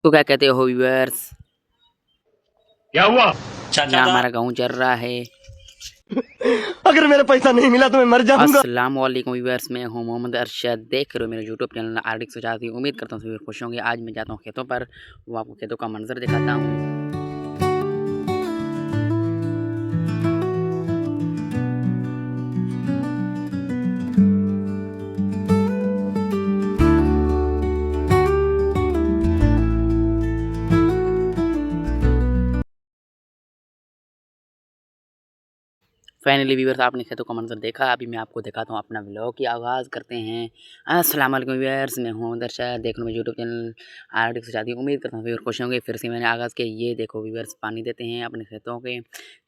तो क्या कहते हो व्यूअर्स, क्या हुआ? यहाँ हमारा गाँव चल रहा है। अगर मेरा पैसा नहीं मिला तो मैं मर जाऊंगा। अस्सलाम वालेकुम व्यूअर्स, मैं हूँ मोहम्मद अरशद, देख रहे हो मेरा यूट्यूब चैनल आर्टिक सुजाती। उम्मीद करता हूँ सभी खुश होंगे। आज मैं जाता हूँ खेतों पर, वो आपको खेतों का मंजर दिखाता हूँ। फाइनली व्यूअर्स, आपने खेतों का मंजर देखा। अभी मैं आपको दिखाता हूँ अपना व्लॉग की आगाज़ करते हैं। अस्सलाम वालेकुम व्यूअर्स, मैं हूँ दर्शक, देख लो मेरे यूट्यूब चैनल आर्टिक से शादी। उम्मीद करता हूँ व्यूअर खुश होंगे। फिर से मैंने आगाज़ किया। ये देखो व्यूअर्स, पानी देते हैं अपने खेतों के।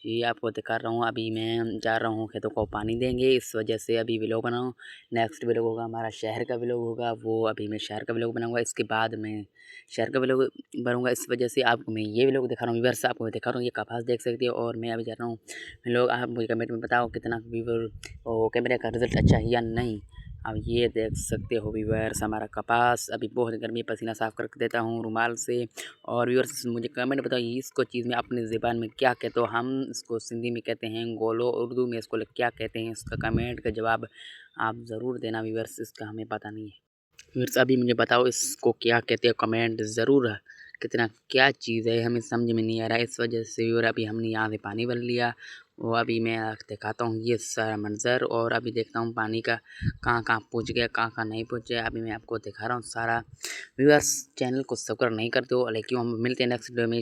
ये आपको दिखा रहा हूँ। अभी मैं जा रहा हूँ खेतों को पानी देंगे, इस वजह से अभी व्लॉग बनाऊँ। नेक्स्ट व्लॉग होगा हमारा शहर का व्लॉग होगा, वो अभी मैं शहर का व्लॉग बनाऊँगा। इसके बाद मैं शहर का व्लॉग बनूँगा। इस वजह से आपको मैं ये व्लॉग दिखा रहा हूँ व्यूअर्स। आपको मैं दिखा रहा हूँ, ये कपास देख सकते हो। और मैं अभी जा रहा हूँ लोग। आप मुझे कमेंट में बताओ कितना व्यूवर और कैमरे का रिजल्ट अच्छा है या नहीं। अब ये देख सकते हो व्यूअर्स, हमारा कपास अभी बहुत गर्मी, पसीना साफ़ करके देता हूँ रुमाल से। और व्यूअर्स मुझे कमेंट बताओ इसको चीज़ में अपनी ज़बान में क्या कहते हो। हम इसको सिंधी में कहते हैं गोलो, उर्दू में इसको क्या कहते हैं, इसका कमेंट का जवाब आप ज़रूर देना व्यूअर्स, इसका हमें पता नहीं है। व्यूअर्स अभी मुझे बताओ इसको क्या कहते हो, कमेंट ज़रूर। कितना क्या चीज़ है हमें समझ में नहीं आ रहा है, इस वजह से व्यूअर अभी हमने यहाँ से पानी भर लिया। वो अभी मैं दिखाता हूँ ये सारा मंज़र, और अभी देखता हूँ पानी का कहाँ कहाँ पहुँच गया, कहाँ कहाँ नहीं पहुँचा। अभी मैं आपको दिखा रहा हूँ सारा। व्यूअर्स चैनल को सब्सक्राइब नहीं करते हो, लेकिन हम मिलते हैं नेक्स्ट वीडियो में।